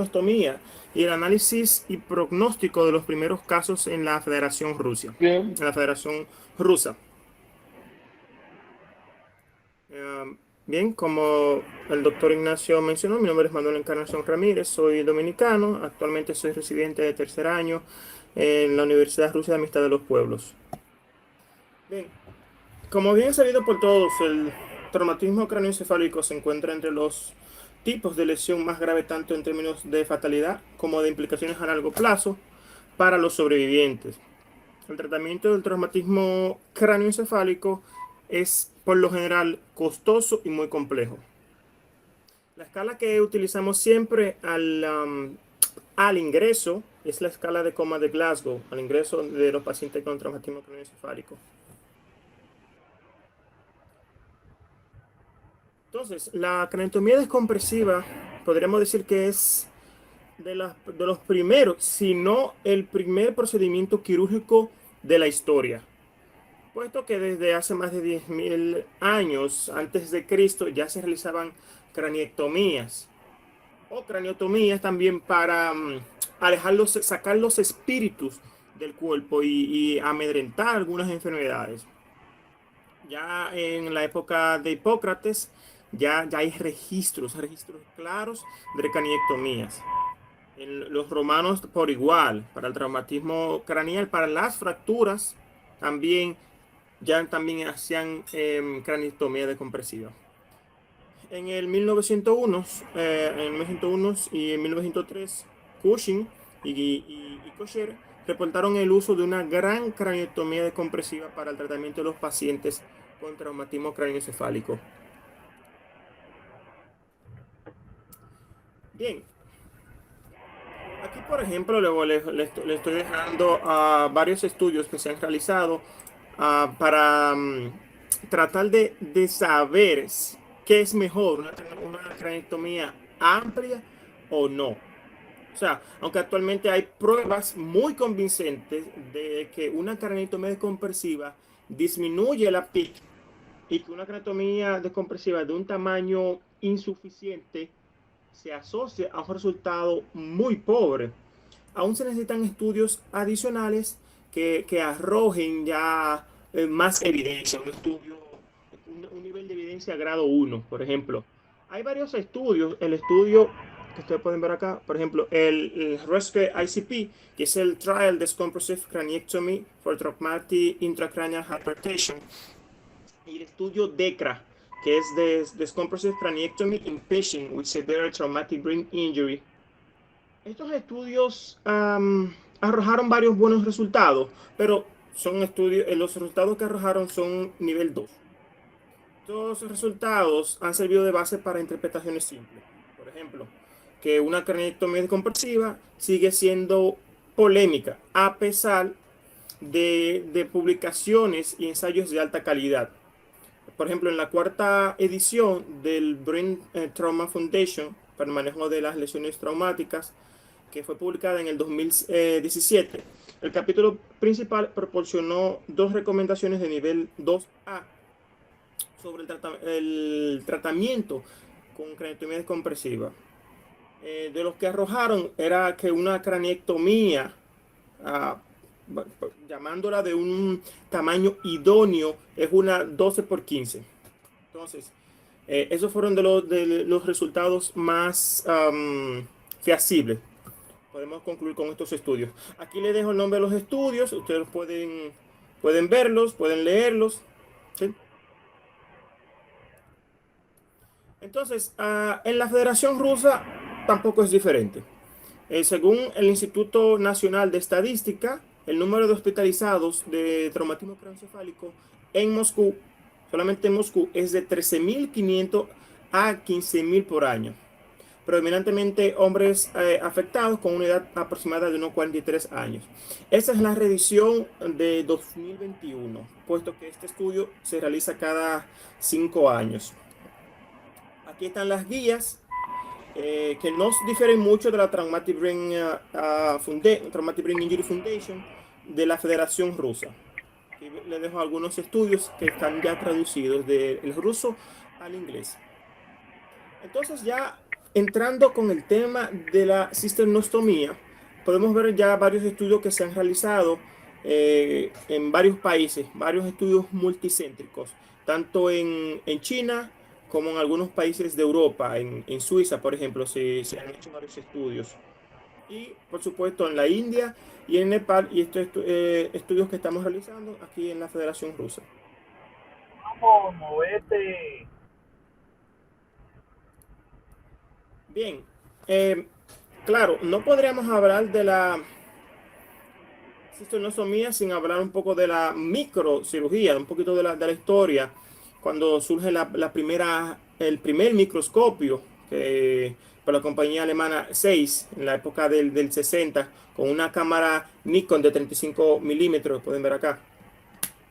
craniostomía y el análisis y pronóstico de los primeros casos en la Federación Rusia, Bien. en la Federación Rusa. Bien, como el doctor Ignacio mencionó, mi nombre es Manuel Encarnación Ramírez, soy dominicano, actualmente soy residente de tercer año en la Universidad Rusia de Amistad de los Pueblos. Bien, como bien sabido por todos, el traumatismo craneoencefálico se encuentra entre los tipos de lesión más grave tanto en términos de fatalidad como de implicaciones a largo plazo para los sobrevivientes. El tratamiento del traumatismo craneoencefálico es por lo general costoso y muy complejo. La escala que utilizamos siempre al ingreso es la escala de coma de Glasgow, al ingreso de los pacientes con traumatismo craneoencefálico. Entonces, la craniotomía descompresiva podríamos decir que es de los primeros, si no el primer procedimiento quirúrgico de la historia. Puesto que desde hace más de 10.000 años antes de Cristo ya se realizaban craniectomías o craniotomías también para sacar los espíritus del cuerpo y amedrentar algunas enfermedades. Ya en la época de Hipócrates ya hay registros claros de craniectomías. Los romanos por igual, para el traumatismo craneal, para las fracturas también ya también hacían craniectomía decompresiva. En el 1901, en 1901 y en 1903, Cushing y Kocher reportaron el uso de una gran craneectomía decompresiva para el tratamiento de los pacientes con traumatismo craneoencefálico. Bien, aquí por ejemplo le estoy dejando varios estudios que se han realizado para tratar de saber qué es mejor, una craneectomía amplia o no. O sea, aunque actualmente hay pruebas muy convincentes de que una craneectomía descompresiva disminuye la PIC y que una craneectomía descompresiva de un tamaño insuficiente se asocia a un resultado muy pobre. Aún se necesitan estudios adicionales que arrojen ya más evidencia, un nivel de evidencia grado 1, por ejemplo. Hay varios estudios, el estudio que ustedes pueden ver acá, por ejemplo, el RESCUE ICP, que es el Trial Decompressive Craniectomy for Traumatic Intracranial Hypertension, y el estudio DECRA, que es Decompressive Craniectomy in Patients with Severe Traumatic Brain Injury. Estos estudios arrojaron varios buenos resultados, pero son estudios, los resultados que arrojaron son nivel 2. Estos resultados han servido de base para interpretaciones simples. Por ejemplo, que una craneectomía descompresiva sigue siendo polémica a pesar de publicaciones y ensayos de alta calidad. Por ejemplo, en la cuarta edición del Brain Trauma Foundation para el manejo de las lesiones traumáticas, que fue publicada en el 2017, el capítulo principal proporcionó dos recomendaciones de nivel 2A sobre el tratamiento con craneectomía descompresiva. De los que arrojaron era que una craneectomía, ah, llamándola de un tamaño idóneo, es una 12 por 15. Entonces, esos fueron de los resultados más feasibles. Podemos concluir con estos estudios. Aquí les dejo el nombre de los estudios. Ustedes pueden verlos, pueden leerlos. ¿Sí? Entonces, en la Federación Rusa tampoco es diferente. Según el Instituto Nacional de Estadística, el número de hospitalizados de traumatismo craneoencefálico en Moscú, solamente en Moscú, es de 13.500 a 15.000 por año. Predominantemente hombres afectados con una edad aproximada de unos 43 años. Esa es la revisión de 2021, puesto que este estudio se realiza cada 5 años. Aquí están las guías que no difieren mucho de la Traumatic Brain Injury Foundation de la Federación Rusa. Aquí les dejo algunos estudios que están ya traducidos del ruso al inglés. Entonces ya entrando con el tema de la cisternostomía, podemos ver ya varios estudios que se han realizado en varios países, varios estudios multicéntricos, tanto en China como en algunos países de Europa, en Suiza, por ejemplo, se han hecho varios estudios. Y, por supuesto, en la India y en Nepal, y estos estudios que estamos realizando aquí en la Federación Rusa. Vamos, movete. Bien, eh, claro, no podríamos hablar de la cisternostomía sin hablar un poco de la microcirugía, un poquito de la historia, cuando surge el primer microscopio por la compañía alemana Zeiss en la época del 60, con una cámara Nikon de 35 milímetros, pueden ver acá.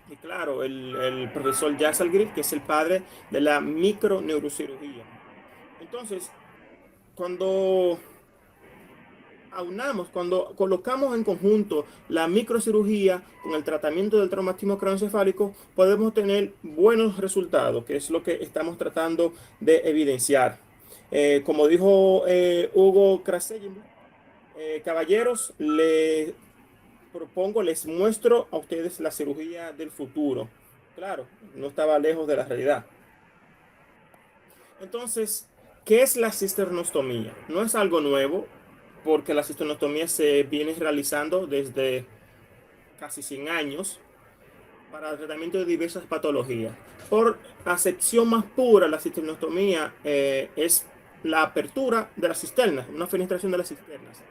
Y claro, el profesor Jassal Grill, que es el padre de la microneurocirugía. Entonces, cuando cuando colocamos en conjunto la microcirugía con el tratamiento del traumatismo craneoencefálico, podemos tener buenos resultados, que es lo que estamos tratando de evidenciar. Como dijo Hugo Kraseyin, caballeros, les muestro a ustedes la cirugía del futuro. Claro, no estaba lejos de la realidad. Entonces, ¿qué es la cisternostomía? No es algo nuevo, porque la cisternostomía se viene realizando desde casi 100 años para el tratamiento de diversas patologías. Por acepción más pura, la cisternostomía es la apertura de las cisternas, una fenestración de las cisternas.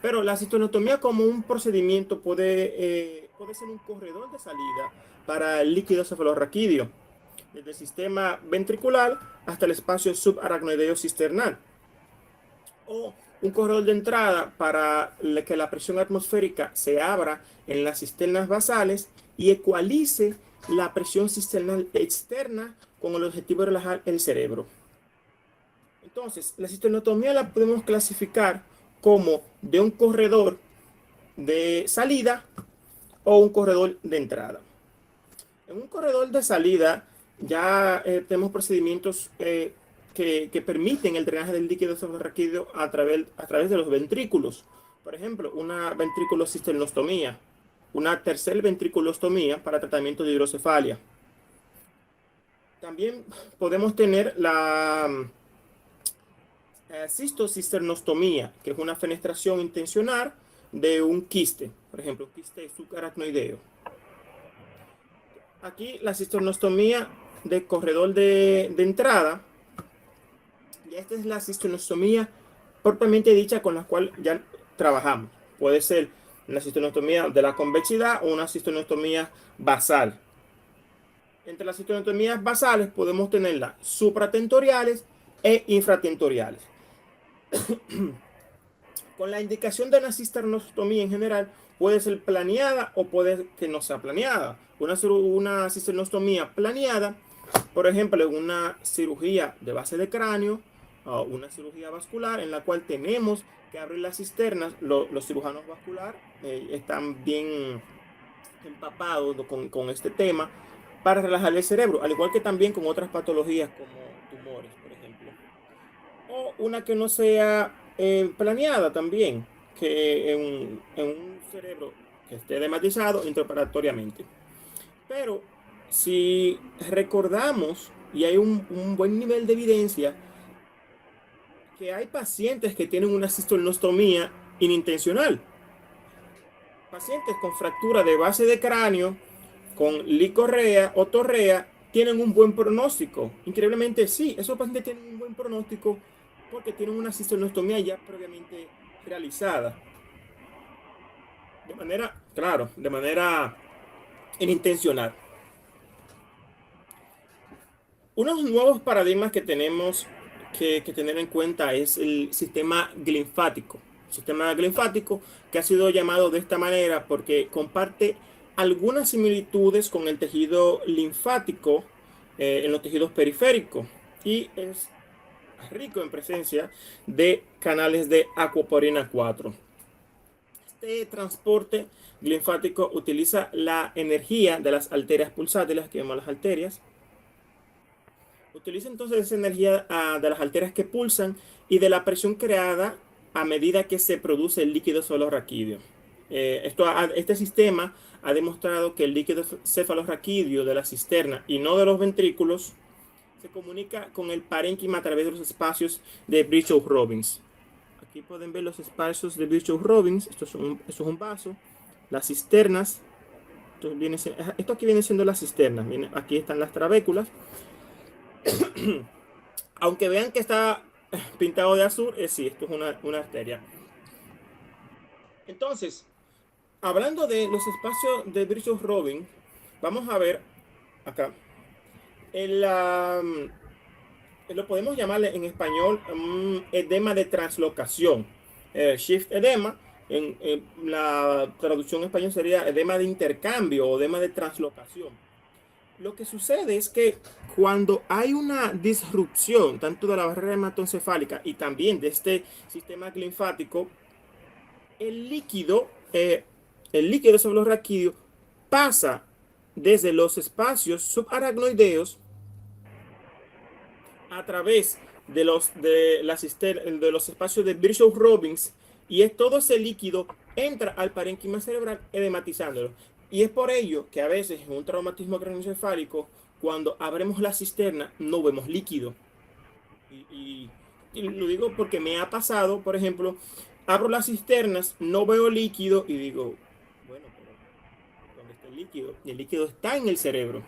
Pero la cisternostomía como un procedimiento puede ser un corredor de salida para el líquido cefalorraquídeo, desde el sistema ventricular hasta el espacio subaracnoideo cisternal, o un corredor de entrada para que la presión atmosférica se abra en las cisternas basales y ecualice la presión cisternal externa con el objetivo de relajar el cerebro. Entonces, la cisternotomía la podemos clasificar como de un corredor de salida o un corredor de entrada. En un corredor de salida ya tenemos procedimientos que permiten el drenaje del líquido subarráquido a través de los ventrículos. Por ejemplo, una ventriculocisternostomía, una tercer ventriculostomía para tratamiento de hidrocefalia. También podemos tener la cistocisternostomía, que es una fenestración intencional de un quiste, por ejemplo, un quiste subaracnoideo. Aquí la cisternostomía de corredor de entrada, y esta es la cisternostomía propiamente dicha con la cual ya trabajamos. Puede ser una cisternostomía de la convexidad o una cisternostomía basal. Entre las cisternostomías basales podemos tenerlas supratentoriales e infratentoriales. Con la indicación de una cisternostomía en general, puede ser planeada o puede que no sea planeada. Una cisternostomía planeada, por ejemplo, en una cirugía de base de cráneo o una cirugía vascular en la cual tenemos que abrir las cisternas, los cirujanos vasculares están bien empapados con este tema para relajar el cerebro, al igual que también con otras patologías como tumores, por ejemplo. O una que no sea planeada también, que en un cerebro que esté dematizado intraoperatoriamente. Pero si recordamos, y hay un buen nivel de evidencia, que hay pacientes que tienen una cisternostomía inintencional. Pacientes con fractura de base de cráneo, con licorrea o torrea, tienen un buen pronóstico. Increíblemente, sí, esos pacientes tienen un buen pronóstico porque tienen una cisternostomía ya previamente realizada. De manera, claro, de manera inintencional. Unos nuevos paradigmas que tenemos que tener en cuenta es el sistema linfático. Sistema linfático que ha sido llamado de esta manera porque comparte algunas similitudes con el tejido linfático en los tejidos periféricos y es rico en presencia de canales de acuoporina 4. Este transporte linfático utiliza la energía de las arterias pulsátiles, que llamamos las arterias, Utiliza entonces esa energía de las arterias que pulsan y de la presión creada a medida que se produce el líquido cefalorraquídeo. Este sistema ha demostrado que el líquido cefalorraquídeo de la cisterna y no de los ventrículos se comunica con el parénquima a través de los espacios de Virchow-Robbins. Aquí pueden ver los espacios de Virchow-Robbins. Esto es un vaso. Las cisternas. Esto aquí viene siendo las cisternas. Aquí están las trabéculas. Aunque vean que está pintado de azul, sí, esto es una arteria. Entonces, hablando de los espacios de Virchow-Robbins, vamos a ver acá. Lo podemos llamar en español edema de translocación. Shift edema, en la traducción en español sería edema de intercambio o edema de translocación. Lo que sucede es que cuando hay una disrupción tanto de la barrera hematoencefálica y también de este sistema linfático, el líquido cefalorraquídeo pasa desde los espacios subaracnoideos a través de los espacios de Virchow-Robbins y todo ese líquido entra al parénquima cerebral edematizándolo. Y es por ello que a veces en un traumatismo craneoencefálico, cuando abrimos la cisterna, no vemos líquido. Y lo digo porque me ha pasado, por ejemplo, abro las cisternas, no veo líquido y digo, bueno, pero ¿dónde está el líquido? Y el líquido está en el cerebro.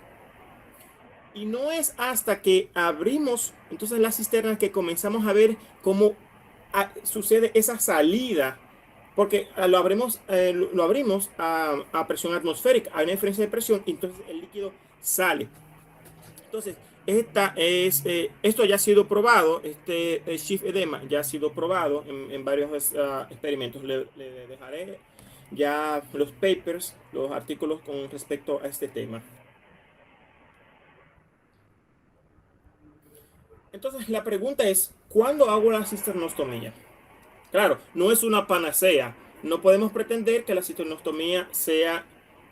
Y no es hasta que abrimos entonces las cisternas que comenzamos a ver cómo sucede esa salida. Porque lo abrimos a presión atmosférica, hay una diferencia de presión y entonces el líquido sale. Entonces, esto ya ha sido probado, shift edema ya ha sido probado en varios experimentos. Le dejaré ya los papers, los artículos con respecto a este tema. Entonces, la pregunta es, ¿cuándo hago la cisternostomía? Claro, no es una panacea. No podemos pretender que la cisternostomía sea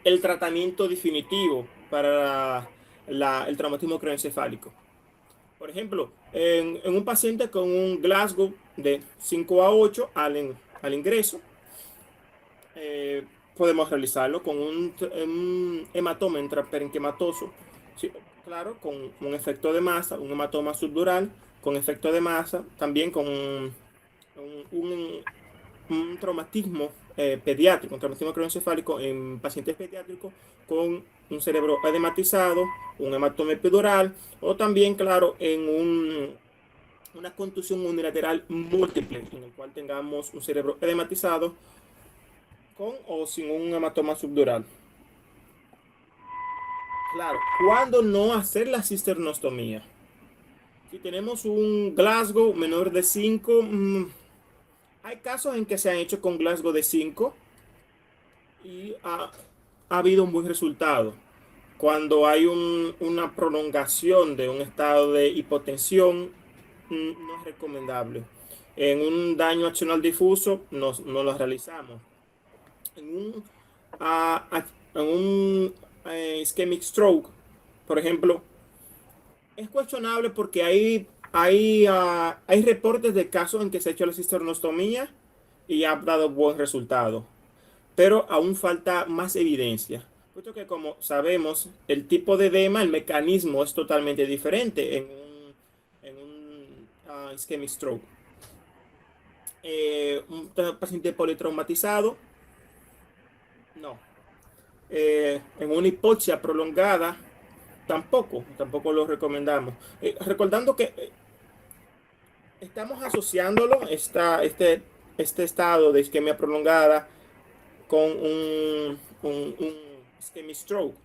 el tratamiento definitivo para el traumatismo craneoencefálico. Por ejemplo, en un paciente con un Glasgow de 5 a 8 al ingreso, podemos realizarlo con un hematoma intraparenquimatoso. Sí, claro, con un efecto de masa, un hematoma subdural, con efecto de masa, también con un traumatismo pediátrico, un traumatismo craneoencefálico en pacientes pediátricos con un cerebro edematizado, un hematoma epidural o también, claro, en una contusión unilateral múltiple, en el cual tengamos un cerebro edematizado con o sin un hematoma subdural. Claro, ¿cuándo no hacer la cisternostomía? Si tenemos un Glasgow menor de 5, hay casos en que se han hecho con Glasgow de 5 y ha habido un buen resultado. Cuando hay una prolongación de un estado de hipotensión, no es recomendable. En un daño axonal difuso, no lo realizamos. En un ischemic stroke, por ejemplo, es cuestionable porque hay reportes de casos en que se ha hecho la cisternostomía y ha dado buen resultado, pero aún falta más evidencia, puesto que como sabemos, el tipo de edema, el mecanismo es totalmente diferente en un ischemic stroke. Un paciente politraumatizado, no. En una hipoxia prolongada, tampoco lo recomendamos. Recordando que estamos asociándolo, este estado de isquemia prolongada con un ischemic stroke.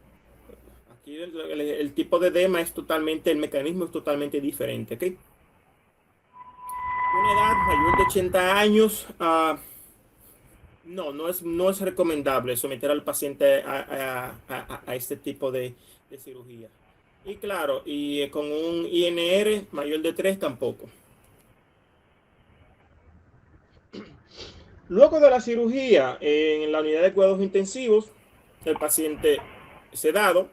Aquí el tipo de edema el mecanismo es totalmente diferente, ¿ok? Una edad mayor de 80 años, no es recomendable someter al paciente a este tipo de cirugía. Y claro, y con un INR mayor de 3 tampoco. Luego de la cirugía en la unidad de cuidados intensivos, el paciente sedado,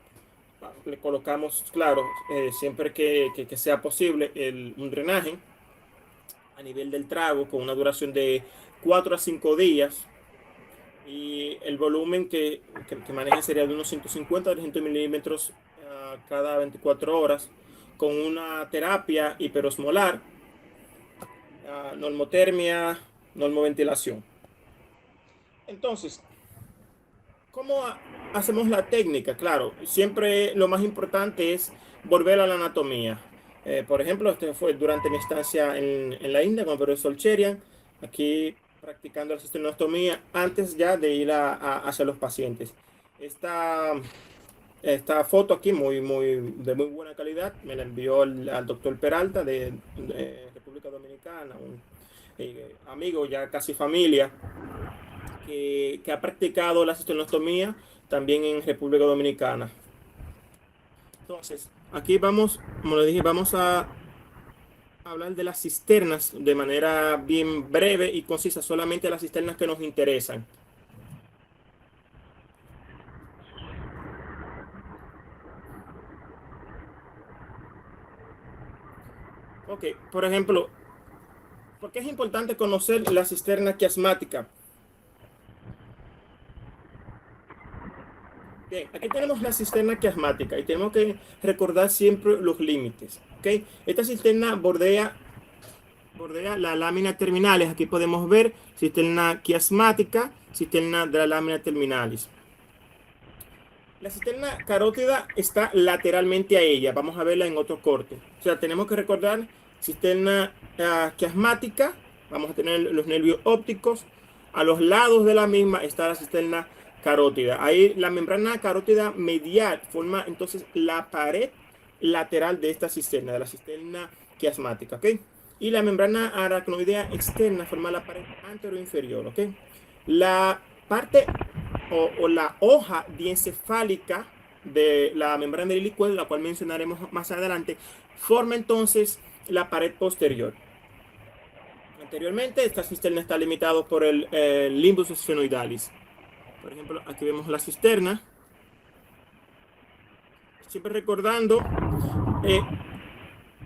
le colocamos, claro, siempre que sea posible, un drenaje a nivel del trago con una duración de 4 a 5 días. Y el volumen que maneja sería de unos 150 a 300 milímetros cada 24 horas, con una terapia hiperosmolar, normotermia, normoventilación. Entonces, ¿cómo hacemos la técnica? Claro, siempre lo más importante es volver a la anatomía. Por ejemplo, este fue durante mi estancia en la India con el profesor Cherian, aquí practicando la cisternostomía antes ya de ir hacia los pacientes. Esta, esta foto aquí, de muy buena calidad, me la envió al doctor Peralta de República Dominicana, un amigo, ya casi familia que ha practicado la cisternostomía también en República Dominicana. Entonces, aquí vamos, como le dije, vamos a hablar de las cisternas de manera bien breve y concisa, solamente las cisternas que nos interesan. Ok, por ejemplo, ¿por qué es importante conocer la cisterna quiasmática? Bien, aquí tenemos la cisterna quiasmática y tenemos que recordar siempre los límites. ¿Ok? Esta cisterna bordea las láminas terminales. Aquí podemos ver cisterna quiasmática, cisterna de la lámina terminalis. La cisterna carótida está lateralmente a ella. Vamos a verla en otro corte. O sea, tenemos que recordar cisterna quiasmática. Vamos a tener los nervios ópticos. A los lados de la misma está la cisterna carótida. Ahí la membrana carótida medial forma entonces la pared lateral de esta cisterna, de la cisterna quiasmática, ¿ok? Y la membrana aracnoidea externa forma la pared anteroinferior, ¿ok? La parte o la hoja diencefálica de la membrana del licuado, la cual mencionaremos más adelante, forma entonces la pared posterior. Anteriormente, esta cisterna está limitada por el limbus sphenoidalis. Por ejemplo, aquí vemos la cisterna. Siempre recordando,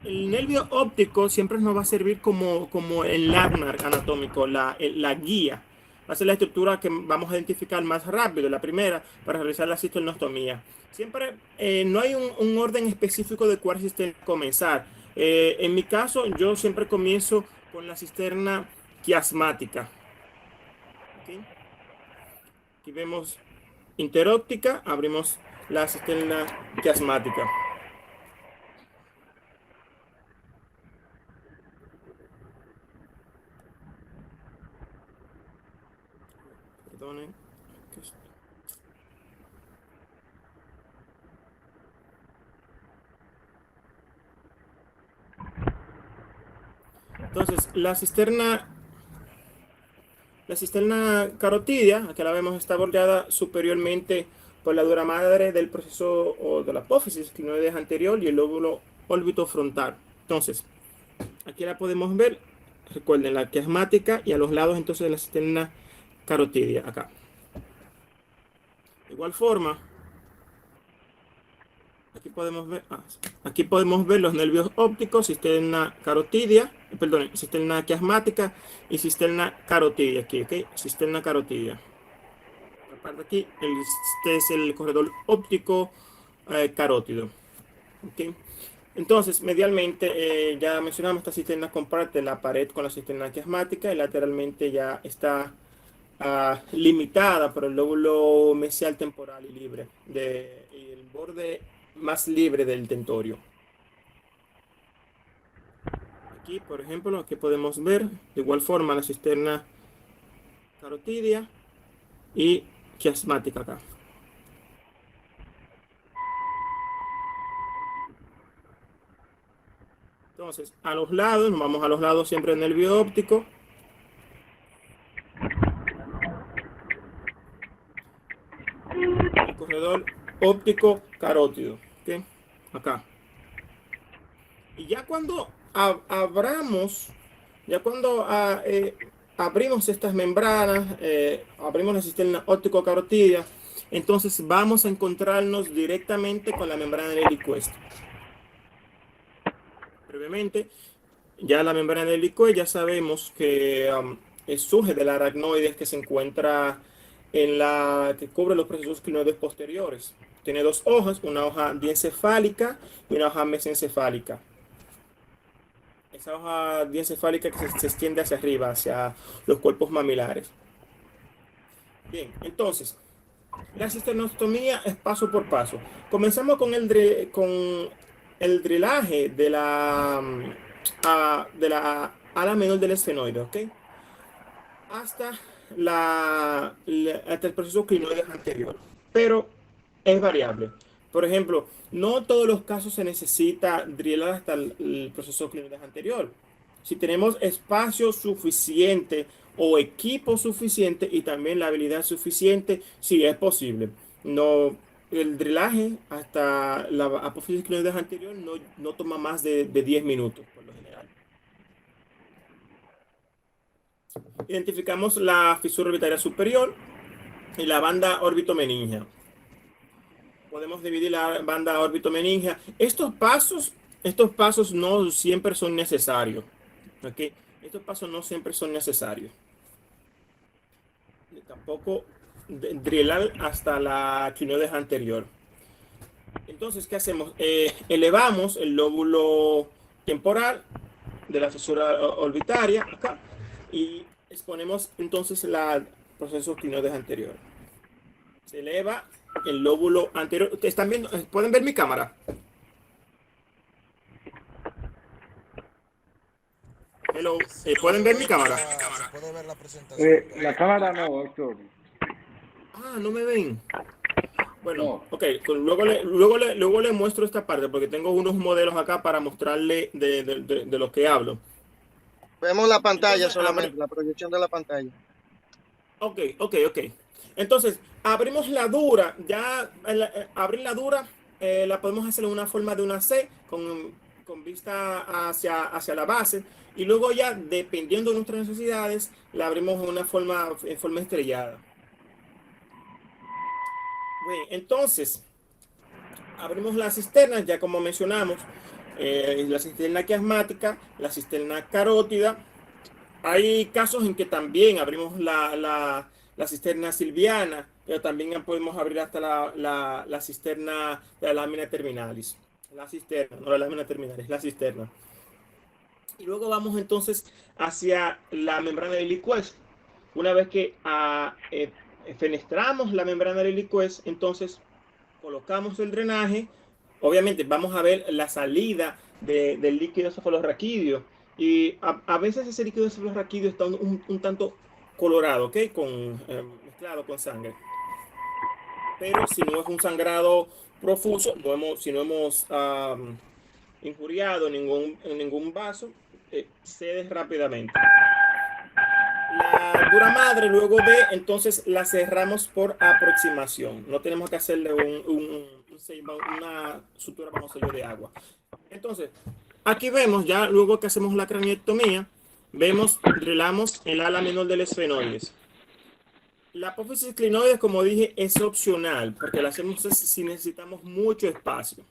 el nervio óptico siempre nos va a servir como el landmark anatómico, la guía. Va a ser la estructura que vamos a identificar más rápido, la primera, para realizar la cisternostomía. Siempre no hay un orden específico de cuál cisterna comenzar. En mi caso, yo siempre comienzo con la cisterna quiasmática. ¿Okay? Aquí vemos interóptica, abrimos la cisterna quiasmática. Perdonen. Entonces, la cisterna carotidia, aquí la vemos, está bordeada superiormente por la dura madre del proceso o de la apófisis clinoides anterior y el lóbulo órbito frontal. Entonces, aquí la podemos ver, recuerden, la quiasmática y a los lados entonces la cisterna carotidia, acá. De igual forma, aquí podemos ver los nervios ópticos, cisterna carotidia, perdón, cisterna quiasmática y cisterna carotidia, aquí, ¿ok? Cisterna carotidia. Aparte aquí, este es el corredor óptico carótido, ¿ok? Entonces, medialmente, ya mencionamos, esta cisterna comparte la pared con la cisterna quiasmática y lateralmente ya está limitada por el lóbulo mesial temporal y libre, y el borde más libre del tentorio. Aquí, por ejemplo, aquí podemos ver de igual forma la cisterna carotidia y quiasmática acá. Entonces, a los lados, nos vamos a los lados siempre del nervio óptico. El corredor óptico carótido, ¿ok? Acá. Y ya cuando abrimos estas membranas, abrimos la cisterna óptico carotidia, entonces vamos a encontrarnos directamente con la membrana del helicoeste. Brevemente, ya la membrana del helicoeste ya sabemos que surge del aracnoides que se encuentra en la que cubre los procesos clinoides posteriores. Tiene dos hojas, una hoja diencefálica y una hoja mesencefálica. Esa hoja diencefálica que se extiende hacia arriba, hacia los cuerpos mamilares. Bien, entonces, la cisternostomía es paso por paso. Comenzamos con el drillaje de de la ala menor del esfenoide, ¿ok? Hasta, hasta el proceso clinoide anterior. Pero es variable. Por ejemplo, no todos los casos se necesita drillar hasta el proceso clinoide anterior. Si tenemos espacio suficiente o equipo suficiente y también la habilidad suficiente, sí es posible. No, el drillaje hasta la apófisis clinoide anterior no toma más de 10 minutos por lo general. Identificamos la fisura orbitaria superior y la banda órbito-meningia. Podemos dividir la banda órbito-meningia. Estos pasos no siempre son necesarios. ¿Ok? Estos pasos no siempre son necesarios. Tampoco drillar hasta la quinoides anterior. Entonces, ¿qué hacemos? Elevamos el lóbulo temporal de la fisura orbitaria acá y exponemos entonces el proceso quinoides anterior. Se eleva el lóbulo anterior. ¿Ustedes están viendo? ¿Pueden ver mi cámara? Hello. ¿Pueden ver mi cámara? Se puede ver la presentación. La cámara no, Héctor. Ah, no me ven. Bueno, No. ok. Pues luego le muestro esta parte porque tengo unos modelos acá para mostrarle de lo que hablo. Vemos la pantalla Entonces, solamente, la proyección de la pantalla. Ok. Entonces, abrimos la dura. Ya abrir la dura la podemos hacer en una forma de una C con vista hacia la base. Y luego ya, dependiendo de nuestras necesidades, la abrimos en forma estrellada. Bien, entonces, abrimos la cisterna, ya como mencionamos, la cisterna quiasmática, la cisterna carótida. Hay casos en que también abrimos la cisterna silviana, pero también podemos abrir hasta la cisterna de la lámina terminalis. La cisterna, no la lámina terminalis, la cisterna. Y luego vamos entonces hacia la membrana del liquez. Una vez que fenestramos la membrana del liquez, entonces colocamos el drenaje. Obviamente vamos a ver la salida del líquido cefalorraquídeo. Y a veces ese líquido cefalorraquídeo está un tanto colorado, ¿ok? Mezclado con sangre. Pero si no es un sangrado profuso, si no hemos injuriado en ningún vaso, cede rápidamente. La dura madre, luego entonces la cerramos por aproximación. No tenemos que hacerle una sutura bajo sello de agua. Entonces, aquí vemos ya, luego que hacemos la craniectomía, drillamos el ala menor del esfenoides. La apófisis clinoides, como dije, es opcional, porque la hacemos si necesitamos mucho espacio.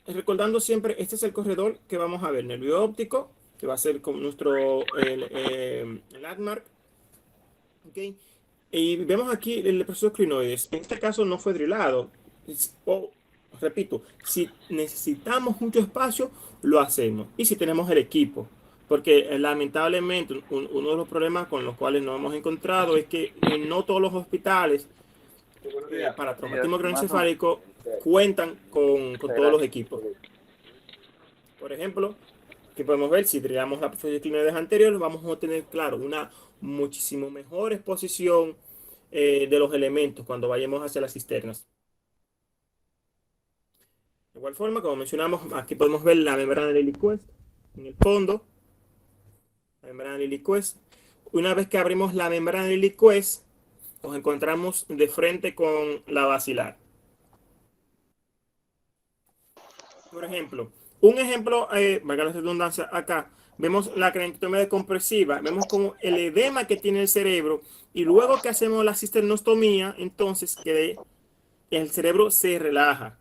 Recordando siempre, este es el corredor que vamos a ver, nervio óptico, que va a ser con nuestro landmark. ¿Okay? Y vemos aquí el proceso clinoides. En este caso no fue drillado. Repito, si necesitamos mucho espacio, lo hacemos. Y si tenemos el equipo. Porque lamentablemente uno de los problemas con los cuales nos hemos encontrado es que no todos los hospitales para traumatismo craneoencefálico cuentan con todos los equipos. Por ejemplo, que podemos ver si drillamos la apófisis clinoides anterior, vamos a tener, claro, una muchísimo mejor exposición de los elementos cuando vayamos hacia las cisternas. De igual forma, como mencionamos, aquí podemos ver la membrana del liquez en el fondo. La membrana del liquez. Una vez que abrimos la membrana del liquez, nos encontramos de frente con la basilar. Por ejemplo, valga la redundancia acá, vemos la craniotomía decompresiva, vemos como el edema que tiene el cerebro y luego que hacemos la cisternostomía, entonces que el cerebro se relaja.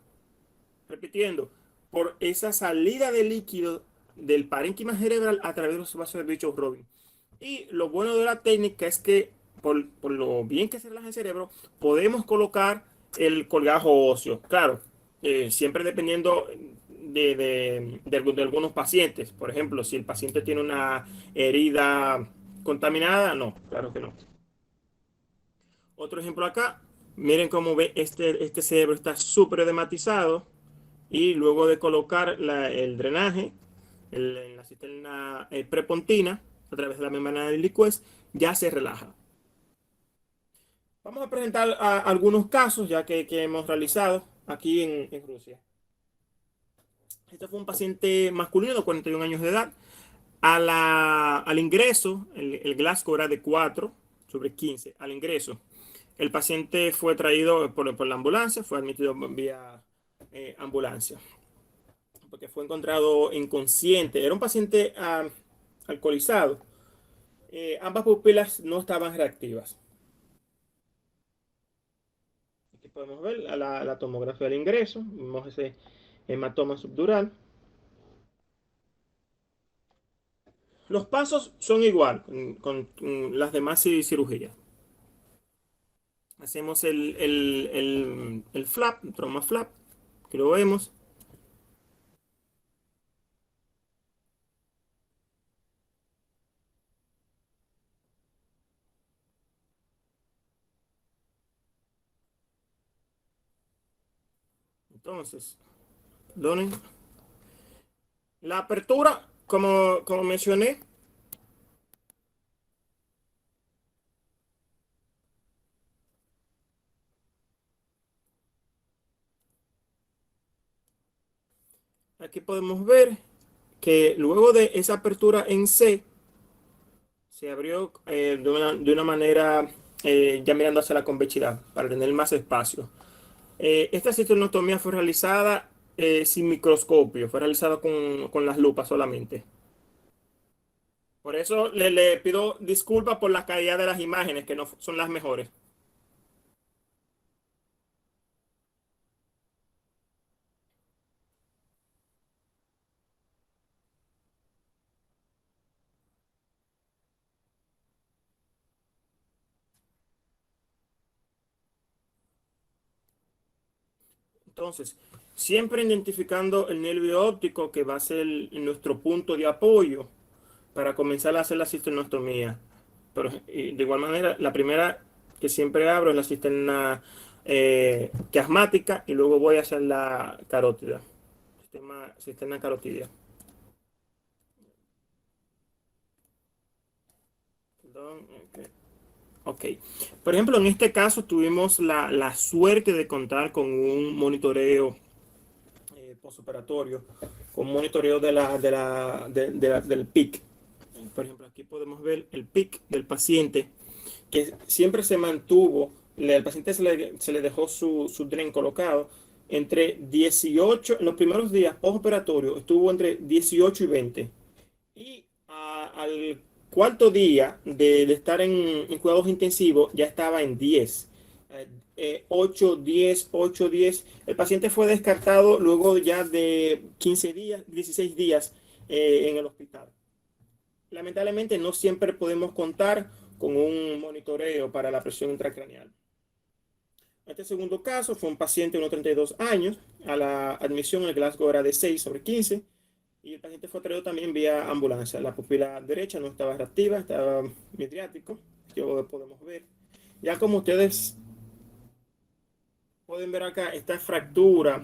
Repitiendo, por esa salida de líquido del parénquima cerebral a través de los vasos de Virchow-Robin. Y lo bueno de la técnica es que por lo bien que se relaja el cerebro, podemos colocar el colgajo óseo. Claro, siempre dependiendo de algunos pacientes. Por ejemplo, si el paciente tiene una herida contaminada, no, claro que no. Otro ejemplo acá, miren cómo ve este cerebro está súper edematizado y luego de colocar el drenaje en la cisterna prepontina a través de la membrana del liquez, ya se relaja. Vamos a presentar algunos casos ya que hemos realizado aquí en Rusia. Este fue un paciente masculino de 41 años de edad. Al ingreso, el Glasgow era de 4/15. Al ingreso, el paciente fue traído por la ambulancia, fue admitido vía ambulancia, porque fue encontrado inconsciente. Era un paciente alcoholizado. Ambas pupilas no estaban reactivas. Aquí podemos ver la tomografía del ingreso. Vemos ese hematoma subdural. Los pasos son igual con las demás cirugías. Hacemos el flap, trauma flap, que lo vemos. Entonces, perdonen. La apertura, como mencioné, aquí podemos ver que luego de esa apertura en C, se abrió de una manera ya mirando hacia la convexidad para tener más espacio. Esta cisternotomía fue realizada sin microscopio, fue realizada con las lupas solamente. Por eso le pido disculpas por la calidad de las imágenes, que no son las mejores. Entonces, siempre identificando el nervio óptico que va a ser nuestro punto de apoyo para comenzar a hacer la cisternostomía. Pero de igual manera, la primera que siempre abro es la cisterna quiasmática y luego voy a hacer la carótida, cisterna carotidia. Perdón, ok. Por ejemplo, en este caso tuvimos la suerte de contar con un monitoreo postoperatorio, con monitoreo del PIC. Por ejemplo, aquí podemos ver el PIC del paciente, que siempre se mantuvo, al paciente se le dejó su DREN colocado entre 18, en los primeros días postoperatorio estuvo entre 18 y 20. Y al cuarto día de estar en cuidados intensivos ya estaba en 10. 8, 10, 8, 10. El paciente fue descartado luego ya de 15 días, 16 días en el hospital. Lamentablemente no siempre podemos contar con un monitoreo para la presión intracraneal. Este segundo caso fue un paciente de unos 32 años. A la admisión el Glasgow era de 6/15 y el paciente fue traído también vía ambulancia. La pupila derecha no estaba reactiva, estaba midriático, que podemos ver. Ya como ustedes pueden ver acá, esta fractura,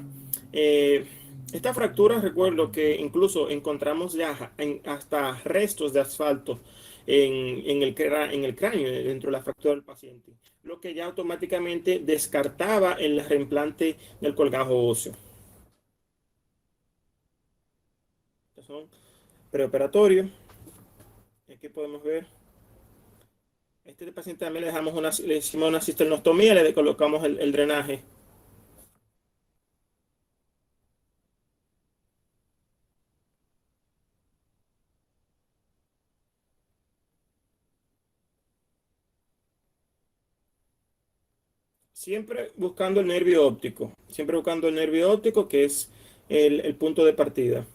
recuerdo que incluso encontramos ya hasta restos de asfalto en el cráneo, dentro de la fractura del paciente, lo que ya automáticamente descartaba el reimplante del colgajo óseo. Estos son preoperatorios. Aquí podemos ver. Este paciente también le hicimos una cisternostomía, le colocamos el drenaje. Siempre buscando el nervio óptico, siempre buscando el nervio óptico que es el punto de partida.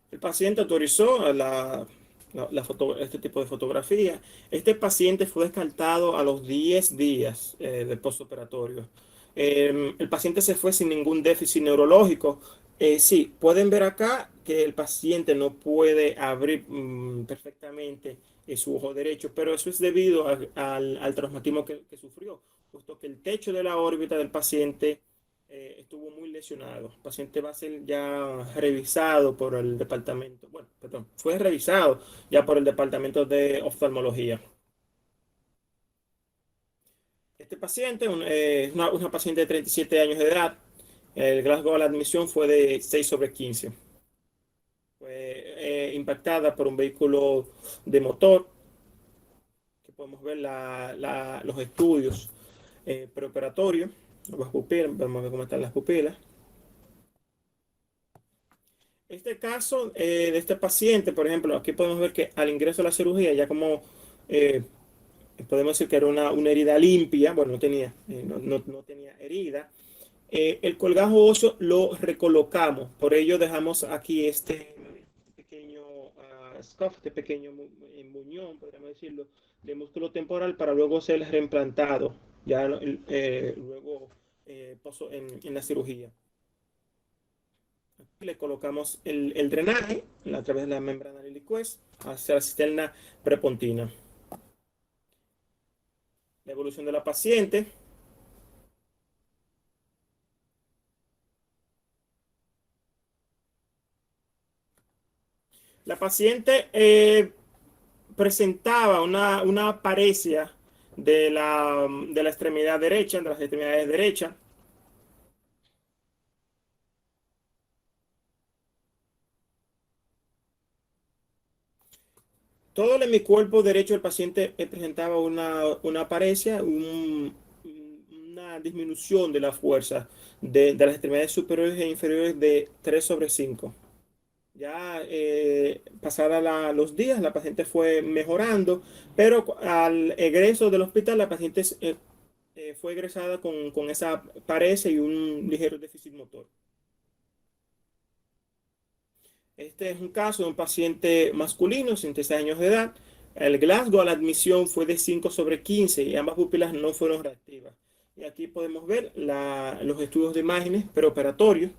El paciente autorizó este tipo de fotografía. Este paciente fue descartado a los 10 días del postoperatorio. El paciente se fue sin ningún déficit neurológico. Sí, pueden ver acá que el paciente no puede abrir perfectamente su ojo derecho, pero eso es debido al traumatismo que sufrió, puesto que el techo de la órbita del paciente estuvo muy lesionado. El paciente va a ser ya revisado por el departamento, bueno, perdón, fue revisado ya por el departamento de oftalmología. Este paciente es una paciente de 37 años de edad. El Glasgow a la admisión fue de 6/15. Fue impactada por un vehículo de motor, que podemos ver los estudios preoperatorios, las pupilas, vamos a ver cómo están las pupilas. Este caso de este paciente, por ejemplo, aquí podemos ver que al ingreso a la cirugía, ya como eh, podemos decir que era una herida limpia, bueno, no tenía herida, el colgajo óseo lo recolocamos, por ello dejamos aquí este pequeño scuff, este pequeño muñón, podríamos decirlo, de músculo temporal para luego ser reimplantado, ya luego en la cirugía. Le colocamos el drenaje a través de la membrana liquosa hacia la cisterna prepontina. La evolución de la paciente. La paciente presentaba una paresia de la extremidad derecha, de las extremidades derechas. Todo en mi cuerpo derecho del paciente presentaba una paresia, una disminución de la fuerza de las extremidades superiores e inferiores de 3/5. Ya pasada los días, la paciente fue mejorando, pero al egreso del hospital, la paciente fue egresada con esa paresia y un ligero déficit motor. Este es un caso de un paciente masculino, 66 años de edad. El Glasgow a la admisión fue de 5/15 y ambas pupilas no fueron reactivas. Y aquí podemos ver los estudios de imágenes preoperatorios.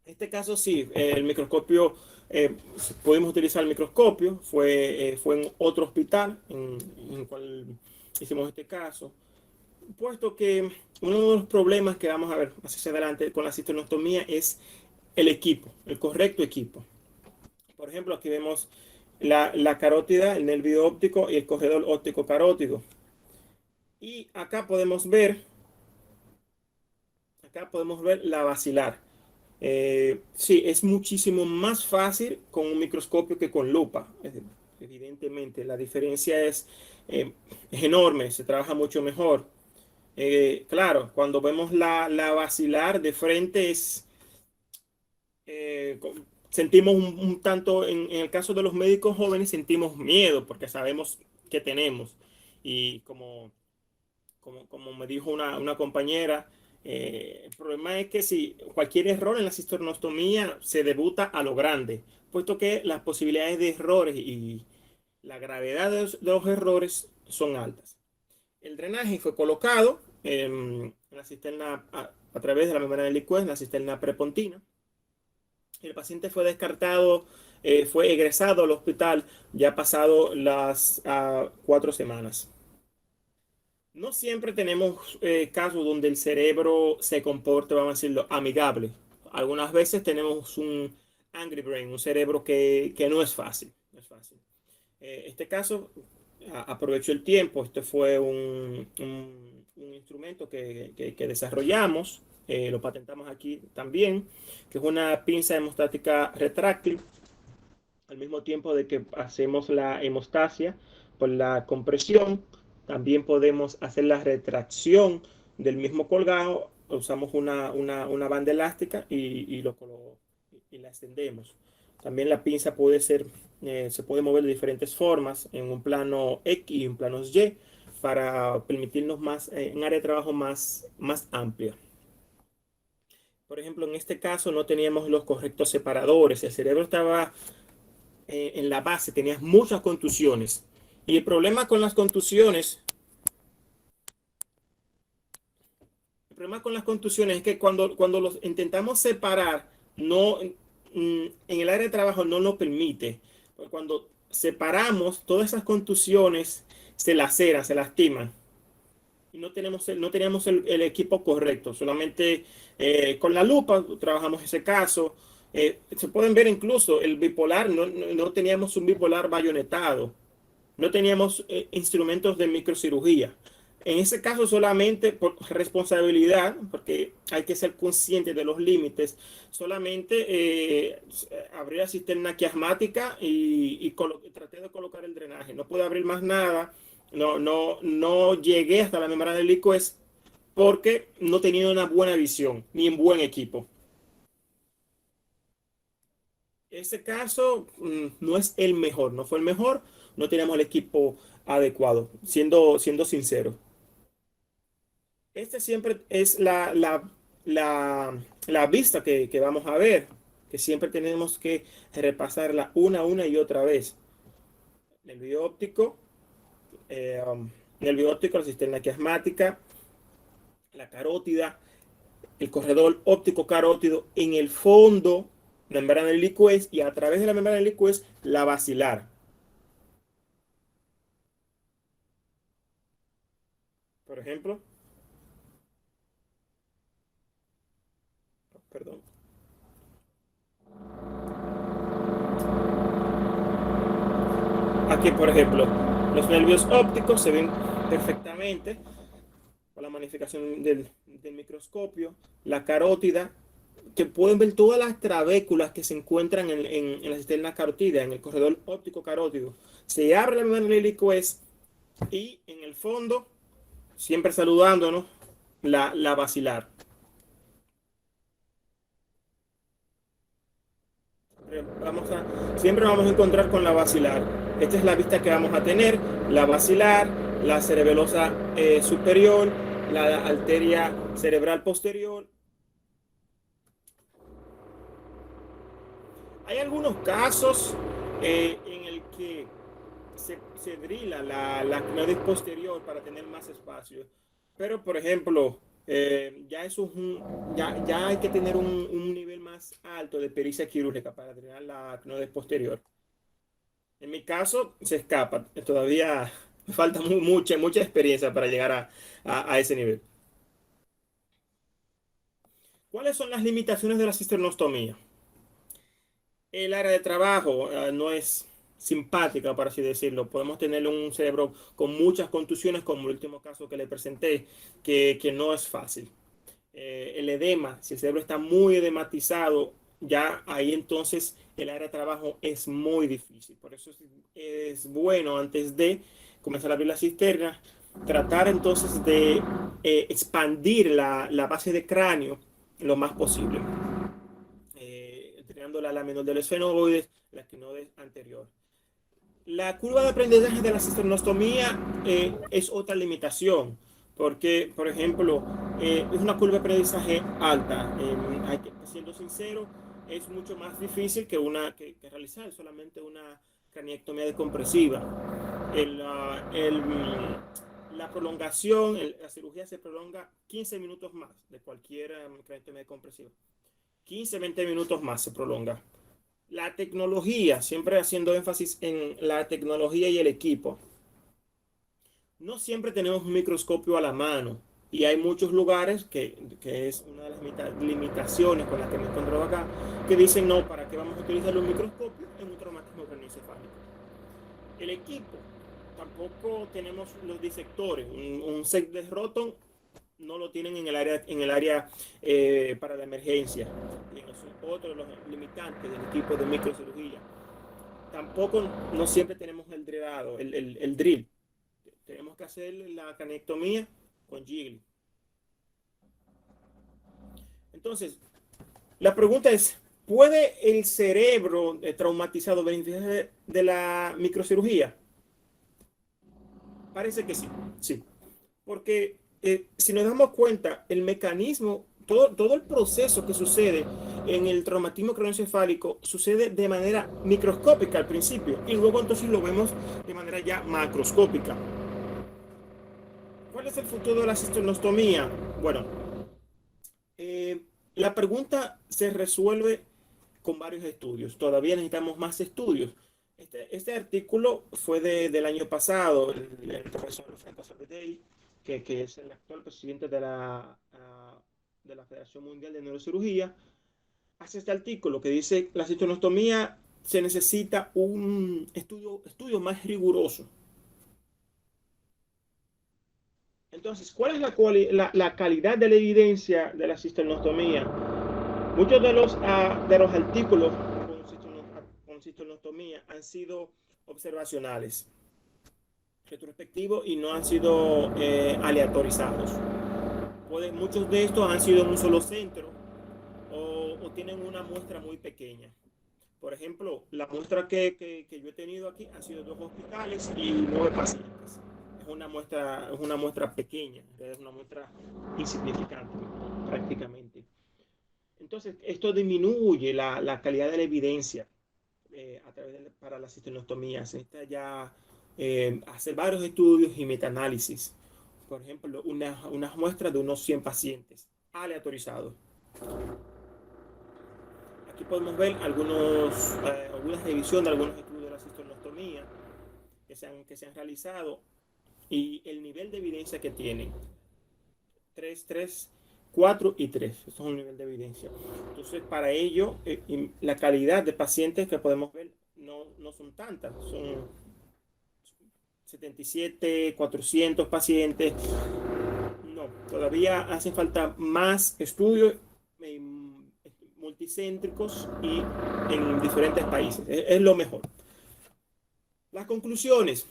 En este caso sí, el microscopio, pudimos utilizar el microscopio, fue en otro hospital en el cual hicimos este caso, puesto que uno de los problemas que vamos a ver más hacia adelante con la cisternostomía es el equipo, el correcto equipo. Por ejemplo, aquí vemos la carótida, el nervio óptico y el corredor óptico carótido. Y acá podemos ver la basilar. Sí, es muchísimo más fácil con un microscopio que con lupa. Evidentemente, la diferencia es enorme, se trabaja mucho mejor. Claro, cuando vemos la basilar de frente eh, sentimos un tanto, en el caso de los médicos jóvenes, sentimos miedo porque sabemos que tenemos. Y como me dijo una compañera, el problema es que si cualquier error en la cisternostomía se debuta a lo grande, puesto que las posibilidades de errores y la gravedad de los errores son altas. El drenaje fue colocado en la cisterna a través de la membrana liquosa en la cisterna prepontina. El paciente fue descartado, fue egresado al hospital ya pasado las 4 semanas. No siempre tenemos casos donde el cerebro se comporte, vamos a decirlo, amigable. Algunas veces tenemos un angry brain, un cerebro que no es fácil. No es fácil. Este caso aprovechó el tiempo. Este fue un instrumento que desarrollamos, lo patentamos aquí también, que es una pinza hemostática retráctil, al mismo tiempo de que hacemos la hemostasia por la compresión. También podemos hacer la retracción del mismo colgado usamos una banda elástica y la extendemos. También la pinza puede ser, se puede mover de diferentes formas, en un plano X y un plano Y, para permitirnos más, un área de trabajo más amplia. Por ejemplo, en este caso no teníamos los correctos separadores. El cerebro estaba en la base, tenía muchas contusiones. Y el problema con las contusiones, es que cuando los intentamos separar, no, en el área de trabajo no lo permite. Cuando separamos, todas esas contusiones se laceran, se lastiman. Y no teníamos el equipo correcto. Solamente con la lupa trabajamos ese caso. Se pueden ver incluso el bipolar, no teníamos un bipolar bayonetado. No teníamos instrumentos de microcirugía. En ese caso solamente por responsabilidad, porque hay que ser consciente de los límites, solamente abrí la cisterna quiasmática y traté de colocar el drenaje. No pude abrir más nada. No llegué hasta la membrana del liquez porque no tenía una buena visión ni un buen equipo. Ese caso no es el mejor, no fue el mejor, no teníamos el equipo adecuado, siendo sincero. Este siempre es la vista que vamos a ver, que siempre tenemos que repasarla una y otra vez. Nervio óptico, nervio óptico, la cisterna quiasmática, la carótida, el corredor óptico carótido, en el fondo, la membrana del liquez, y a través de la membrana del liquez, la basilar. Por ejemplo, perdón. Aquí, por ejemplo, los nervios ópticos se ven perfectamente con la magnificación del microscopio. La carótida, que pueden ver todas las trabéculas que se encuentran en la cisterna carótida, en el corredor óptico carótido. Se abre la membrana del liquez y en el fondo, siempre saludándonos, la basilar. Siempre vamos a encontrar con la basilar. Esta es la vista que vamos a tener: la basilar, la cerebelosa superior, la arteria cerebral posterior. Hay algunos casos en el que se drila la cnodis posterior para tener más espacio. Pero, por ejemplo, ya hay que tener un nivel más alto de pericia quirúrgica para drenar la cnodis posterior. En mi caso, se escapa. Todavía me falta mucha experiencia para llegar a ese nivel. ¿Cuáles son las limitaciones de la cisternostomía? El área de trabajo no es simpática, por así decirlo. Podemos tener un cerebro con muchas contusiones, como el último caso que le presenté, que no es fácil. El edema, si el cerebro está muy edematizado, ya ahí entonces el área de trabajo es muy difícil. Por eso es bueno, antes de comenzar a abrir la cisterna, tratar entonces de expandir la base de cráneo lo más posible, entrenando la menor de los esfenoides, la quinoides anterior. La curva de aprendizaje de la cisternostomía es otra limitación, porque, por ejemplo, es una curva de aprendizaje alta. Siendo sincero, es mucho más difícil que realizar solamente una craniectomía decompresiva. La prolongación, la cirugía se prolonga 15 minutos más de cualquier craniectomía decompresiva. 15-20 minutos más se prolonga. La tecnología, siempre haciendo énfasis en la tecnología y el equipo. No siempre tenemos un microscopio a la mano y hay muchos lugares que es una de las limitaciones con las que me encuentro acá, que dicen no, ¿para qué vamos a utilizar un microscopio en un traumatismo craneoencefálico? El equipo, tampoco tenemos los disectores. Un set de Roton no lo tienen en el área para la emergencia. Eso es otro de los limitantes del equipo de microcirugía. Tampoco no siempre tenemos el drilado, el drill. Tenemos que hacer la cranectomía con Jiggly. Entonces, la pregunta es, ¿puede el cerebro traumatizado beneficiarse de la microcirugía? Parece que sí, sí. Porque si nos damos cuenta, el mecanismo, todo el proceso que sucede en el traumatismo craneoencefálico sucede de manera microscópica al principio y luego entonces lo vemos de manera ya macroscópica. ¿Cuál es el futuro de la cisternostomía? Bueno, la pregunta se resuelve con varios estudios. Todavía necesitamos más estudios. Este artículo fue del año pasado. El profesor Franco Sabedell, que es el actual presidente de la Federación Mundial de Neurocirugía, hace este artículo que dice que la cisternostomía se necesita un estudio más riguroso. Entonces, ¿cuál es la calidad de la evidencia de la cisternostomía? Muchos de los artículos con cisternostomía han sido observacionales, retrospectivos y no han sido aleatorizados. Muchos de estos han sido en un solo centro o tienen una muestra muy pequeña. Por ejemplo, la muestra que yo he tenido aquí han sido 2 hospitales y 9 pacientes. Es una muestra pequeña, es una muestra insignificante prácticamente. Entonces, esto disminuye la calidad de la evidencia para la cisternostomía. Se necesita ya hacer varios estudios y metaanálisis. Por ejemplo, unas muestras de unos 100 pacientes aleatorizados. Aquí podemos ver algunas revisiones de algunos estudios de la cisternostomía que se han realizado y el nivel de evidencia que tienen. 3, 4 y 3. Eso es un nivel de evidencia. Entonces, para ello, la calidad de pacientes que podemos ver no son tantas. Son 77, 400 pacientes. No, todavía hacen falta más estudios multicéntricos y en diferentes países. Es lo mejor. Las conclusiones.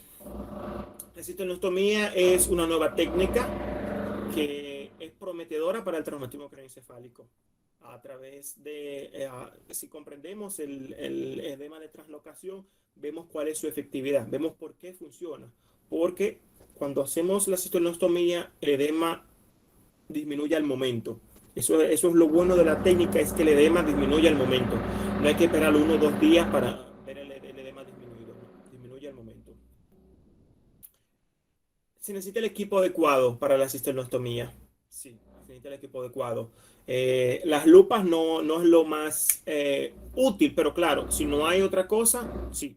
La cisternostomía es una nueva técnica que es prometedora para el traumatismo craneoencefálico. A través de, si comprendemos el edema de translocación, vemos cuál es su efectividad, vemos por qué funciona. Porque cuando hacemos la cisternostomía, el edema disminuye al momento. Eso es lo bueno de la técnica, es que el edema disminuye al momento. No hay que esperar 1 o 2 días para ver el edema disminuido, disminuye al momento. Se necesita el equipo adecuado para la cisternostomía. Sí, se necesita el equipo adecuado. Las lupas no es lo más útil, pero claro, si no hay otra cosa, sí.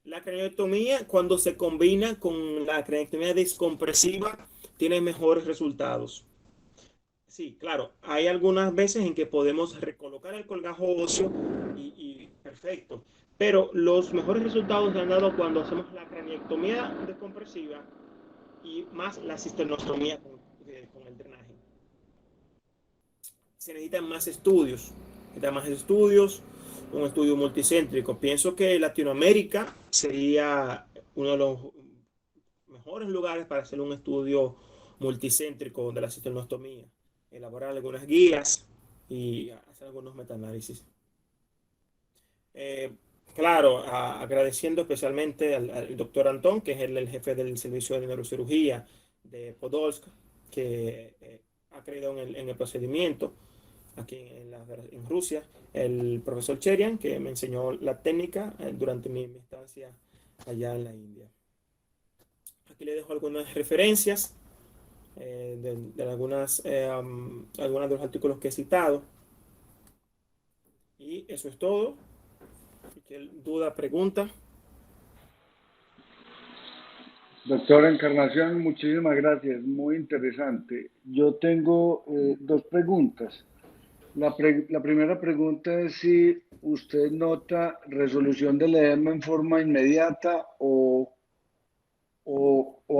La craneotomía, cuando se combina con la craneotomía descompresiva, tiene mejores resultados. Sí, claro, hay algunas veces en que podemos recolocar el colgajo óseo y perfecto. Pero los mejores resultados se han dado cuando hacemos la craneectomía descompresiva y más la cisternostomía con el drenaje. Se necesitan más estudios, un estudio multicéntrico. Pienso que Latinoamérica sería uno de los mejores lugares para hacer un estudio multicéntrico de la cisternostomía, elaborar algunas guías y hacer algunos metaanálisis. Claro, agradeciendo especialmente al doctor Antón, que es el jefe del servicio de neurocirugía de Podolsk, que ha creído en el procedimiento aquí en Rusia, el profesor Cherian, que me enseñó la técnica durante mi estancia allá en la India. Aquí le dejo algunas referencias de algunos de los artículos que he citado. Y eso es todo. Cualquier duda, pregunta. Doctora Encarnación, muchísimas gracias, muy interesante. Yo tengo 2 preguntas. La primera pregunta es si usted nota resolución del edema en forma inmediata o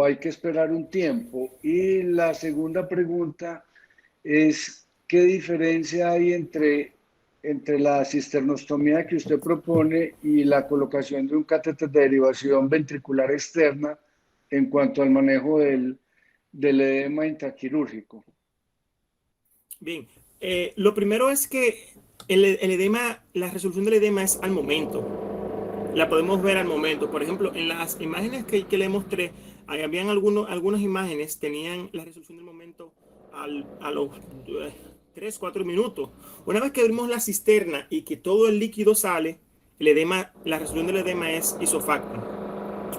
hay que esperar un tiempo. Y la segunda pregunta es qué diferencia hay entre la cisternostomía que usted propone y la colocación de un catéter de derivación ventricular externa en cuanto al manejo del edema intraquirúrgico. Bien, lo primero es que el edema, la resolución del edema es al momento. La podemos ver al momento. Por ejemplo, en las imágenes que le mostré, habían algunas imágenes, tenían la resolución del momento a los 3, 4 minutos. Una vez que abrimos la cisterna y que todo el líquido sale, el edema, la resolución del edema es isofacto.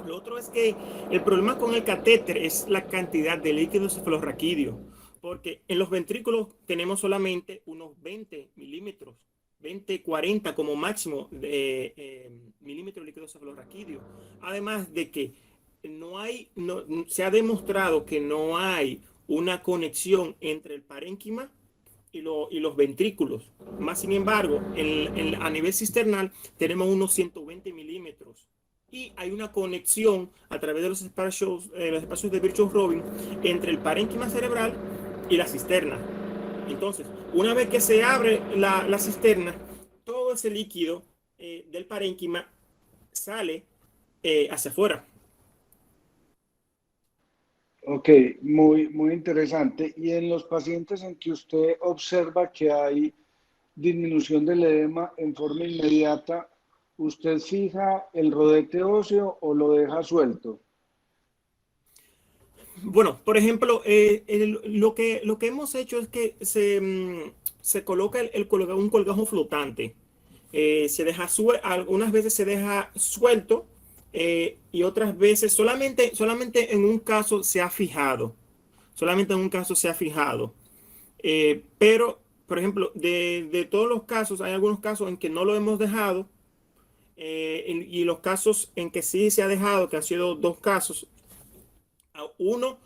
Lo otro es que el problema con el catéter es la cantidad de líquido cefalorraquídeo, porque en los ventrículos tenemos solamente unos 20 milímetros, 20, 40 como máximo de milímetros de líquido cefalorraquídeo. Además de que se ha demostrado que no hay una conexión entre el parénquima y los ventrículos. Más sin embargo, a nivel cisternal tenemos unos 120 milímetros y hay una conexión a través de los espacios de Virchow-Robin entre el parénquima cerebral y la cisterna. Entonces, una vez que se abre la cisterna, todo ese líquido del parénquima sale hacia afuera. Ok, muy interesante. Y en los pacientes en que usted observa que hay disminución del edema en forma inmediata, ¿usted fija el rodete óseo o lo deja suelto? Bueno, por ejemplo, lo que hemos hecho es que se coloca un colgajo flotante. Algunas veces se deja suelto y otras veces solamente en un caso se ha fijado. Solamente en un caso se ha fijado. Pero, por ejemplo, de todos los casos, hay algunos casos en que no lo hemos dejado y los casos en que sí se ha dejado, que han sido dos casos. Uno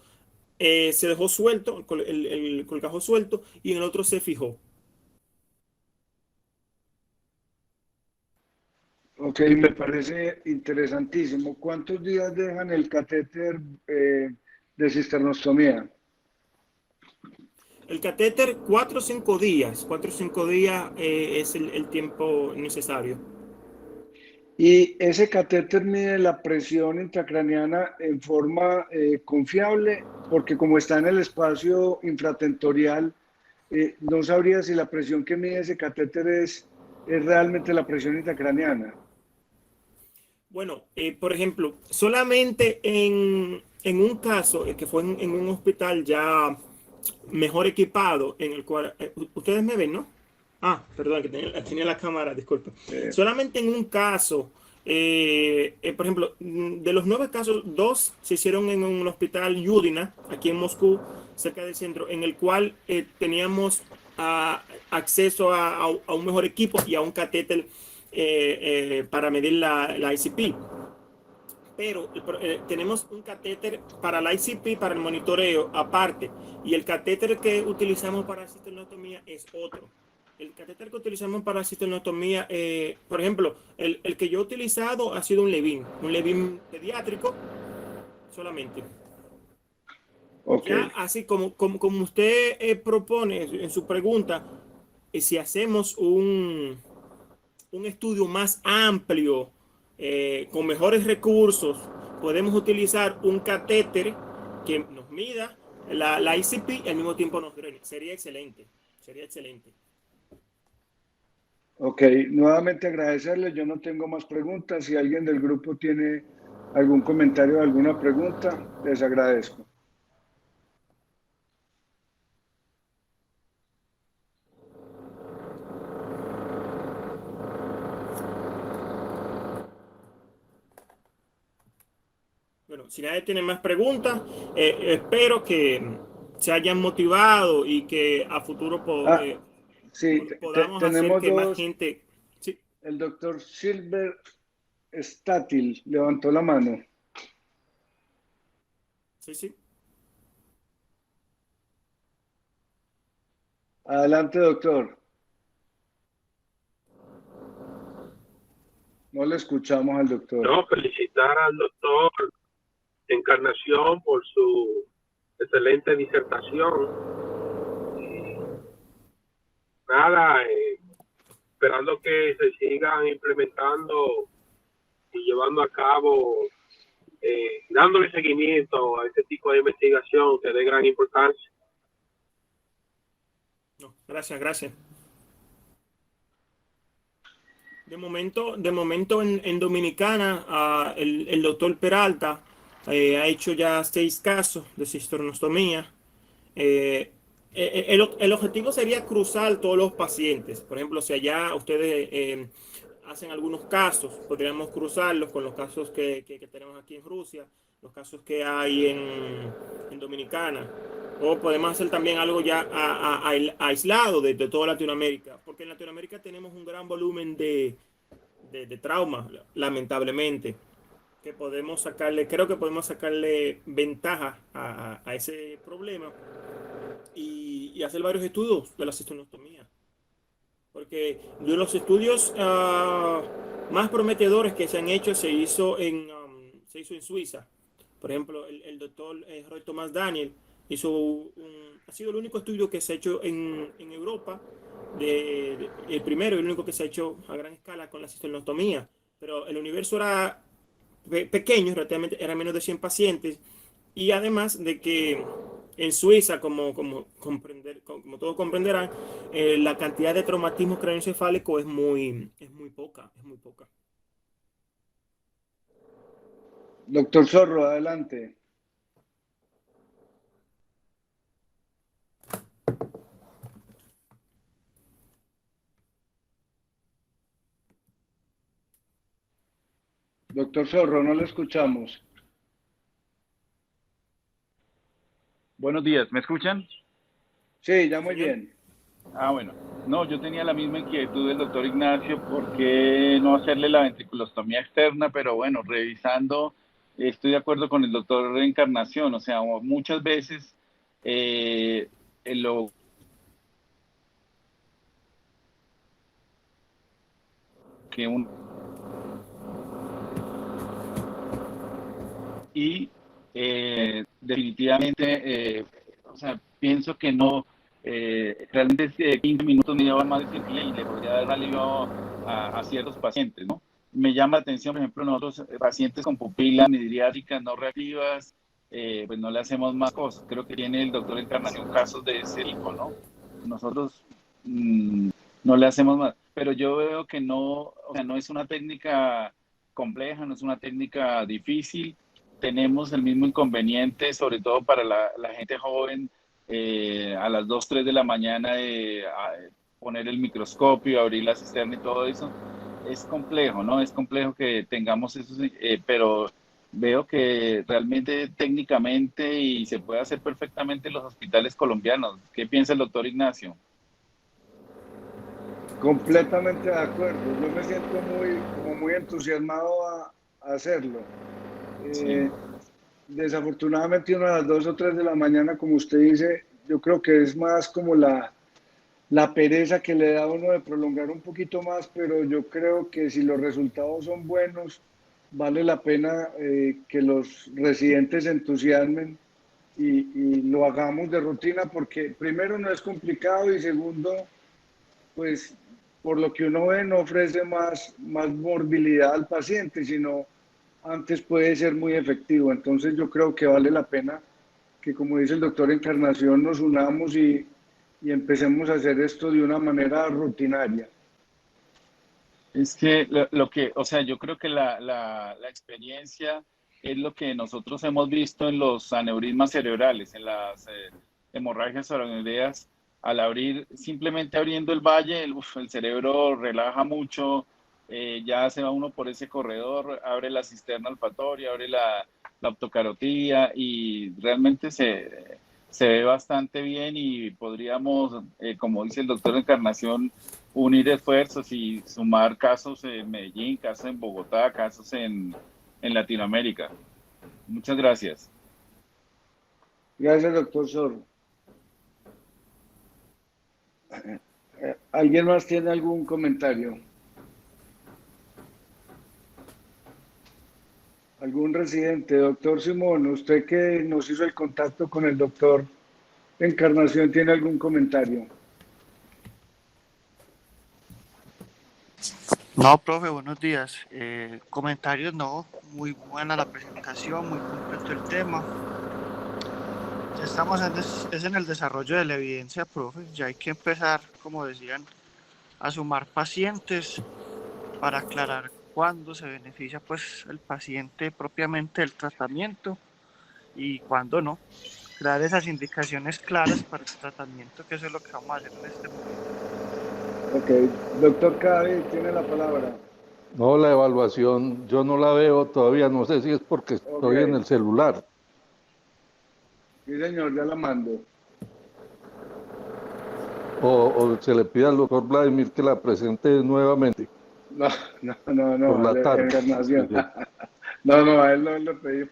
se dejó suelto, el colgajo suelto, y en el otro se fijó. Ok, me parece interesantísimo. ¿Cuántos días dejan el catéter de cisternostomía? El catéter, 4 o 5 días. 4 o 5 días es el tiempo necesario. ¿Y ese catéter mide la presión intracraneana en forma confiable? Porque como está en el espacio infratentorial, no sabría si la presión que mide ese catéter es realmente la presión intracraneana. Bueno, por ejemplo, solamente en un caso que fue en un hospital ya mejor equipado, en el cual ustedes me ven, ¿no? Ah, perdón, que tenía la cámara, disculpe. Eh, Solamente en un caso, por ejemplo, de los 9 casos, 2 se hicieron en un hospital Yudina, aquí en Moscú, cerca del centro, en el cual teníamos acceso a un mejor equipo y a un catéter para medir la ICP. Pero tenemos un catéter para la ICP, para el monitoreo aparte, y el catéter que utilizamos para la cisternotomía es otro. El catéter que utilizamos para la cisternotomía, por ejemplo, el que yo he utilizado ha sido un Levin pediátrico solamente. ok, Ya así como usted propone en su pregunta, si hacemos un estudio más amplio, con mejores recursos, podemos utilizar un catéter que nos mida la ICP y al mismo tiempo nos drene. Sería excelente. Sería excelente. ok. Nuevamente agradecerle. Yo no tengo más preguntas. Si alguien del grupo tiene algún comentario o alguna pregunta, les agradezco. Bueno, si nadie tiene más preguntas, espero que se hayan motivado y que a futuro Ah, sí, podamos hacer tenemos que más dos. gente... Sí, El doctor Silver Statil levantó la mano. sí, sí. Adelante, doctor. No le escuchamos al doctor. No, felicitar al doctor Encarnación por su excelente disertación. Nada, esperando que se sigan implementando y llevando a cabo, dándole seguimiento a este tipo de investigación que es de gran importancia. No, gracias, gracias. De momento en Dominicana, el doctor Peralta ha hecho ya 6 casos de cisternostomía. El objetivo sería cruzar todos los pacientes. Por ejemplo, si allá ustedes hacen algunos casos, podríamos cruzarlos con los casos que tenemos aquí en Rusia, los casos que hay en Dominicana. O podemos hacer también algo ya aislado de toda Latinoamérica, porque en Latinoamérica tenemos un gran volumen de trauma, lamentablemente, que podemos sacarle, creo que podemos sacarle ventaja a ese problema y hacer varios estudios de la cisternostomía. Porque de los estudios más prometedores que se han hecho se hizo en Suiza. Por ejemplo, el doctor Roy Thomas Daniel ha sido el único estudio que se ha hecho en Europa, el primero y el único que se ha hecho a gran escala con la cisternostomía. Pero el universo era pequeño, relativamente era menos de 100 pacientes, y además de que en Suiza, como todos comprenderán, la cantidad de traumatismo craneoencefálico es muy poca, es muy poca. Doctor Zorro, adelante. Doctor Zorro, no lo escuchamos. Buenos días, ¿me escuchan? Sí, ya muy bien. Ah, bueno. No, yo tenía la misma inquietud del doctor Ignacio, ¿por qué no hacerle la ventriculostomía externa? Pero bueno, revisando, estoy de acuerdo con el doctor Encarnación, o sea, muchas veces lo que un y definitivamente, o sea, pienso que no, realmente 15 minutos me llevan más de cirugía y le podría dar alivio a ciertos pacientes, ¿no? Me llama la atención, por ejemplo, nosotros, pacientes con pupilas midriáticas no reactivas, pues no le hacemos más cosas. Creo que tiene el doctor Encarnación casos de ese tipo, ¿no? Nosotros no le hacemos más. Pero yo veo que no, o sea, no es una técnica compleja, no es una técnica difícil. Tenemos el mismo inconveniente, sobre todo para la gente joven, a las 2, 3 de la mañana poner el microscopio, abrir la cisterna y todo eso. Es complejo, ¿no? Es complejo que tengamos eso, pero veo que realmente técnicamente y se puede hacer perfectamente en los hospitales colombianos. ¿Qué piensa el doctor Ignacio? Completamente de acuerdo. Yo me siento muy entusiasmado a hacerlo. Sí. Desafortunadamente uno a las 2 o 3 de la mañana, como usted dice, yo creo que es más como la pereza que le da a uno de prolongar un poquito más, pero yo creo que si los resultados son buenos, vale la pena que los residentes se entusiasmen y lo hagamos de rutina, porque primero no es complicado y segundo, pues por lo que uno ve no ofrece más morbilidad al paciente, sino antes puede ser muy efectivo. Entonces yo creo que vale la pena que, como dice el doctor Encarnación, nos unamos y empecemos a hacer esto de una manera rutinaria. Es que o sea, yo creo que la experiencia es lo que nosotros hemos visto en los aneurismas cerebrales, en las hemorragias cerebroideas. Al abrir, simplemente abriendo el valle, el cerebro relaja mucho, ya se va uno por ese corredor, abre la cisterna olfatoria, abre la optocarotida y realmente se ve bastante bien y podríamos, como dice el doctor Encarnación, unir esfuerzos y sumar casos en Medellín, casos en Bogotá, casos en Latinoamérica. Muchas gracias. Gracias, doctor Zorro. ¿Alguien más tiene algún comentario? ¿Algún residente? Doctor Simón, usted que nos hizo el contacto con el doctor Encarnación, ¿tiene algún comentario? No, profe, buenos días. Comentarios no, muy buena la presentación, muy completo el tema. Estamos es en el desarrollo de la evidencia, profe. Ya hay que empezar, como decían, a sumar pacientes para aclarar cuándo se beneficia pues el paciente propiamente del tratamiento y cuándo no. Crear esas indicaciones claras para el tratamiento, que eso es lo que vamos a hacer en este momento. Ok, doctor Cabe tiene la palabra. No, la evaluación yo no la veo todavía, no sé si es porque estoy Ok. en el celular. Sí, señor, ya la mando. O se le pide al doctor Vladimir que la presente nuevamente No, por la la tarde. encarnación. Sí, sí. No, a él no le pedimos.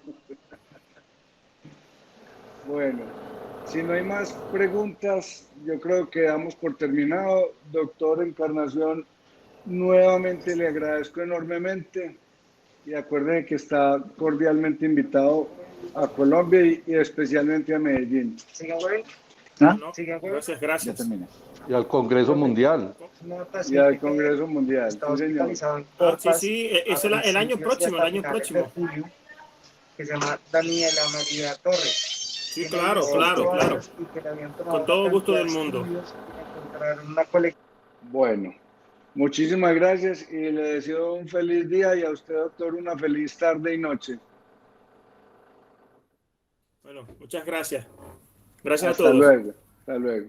Bueno, si no hay más preguntas, yo creo que damos por terminado. Doctor Encarnación, nuevamente le agradezco enormemente y acuérdense que está cordialmente invitado a Colombia y especialmente a Medellín. No, Siga, güey. gracias, Ya gracias. terminé. Y al Congreso Mundial. Una Y paciente al que Congreso Mundial. está Sí, señor. hospitalizada en Sí, Corpas sí, a es el año principios y próximo, el hasta año finales de próximo. julio, que se llama Daniela María Torres. Sí, Tiene claro, 18 claro, claro. años y que le habían tomado Con una todo gusto cantidad del de mundo. estudios y encontraron una colección. Bueno, muchísimas gracias y le deseo un feliz día y a usted, doctor, una feliz tarde y noche. Bueno, muchas gracias. Gracias a Hasta todos. luego. Hasta luego.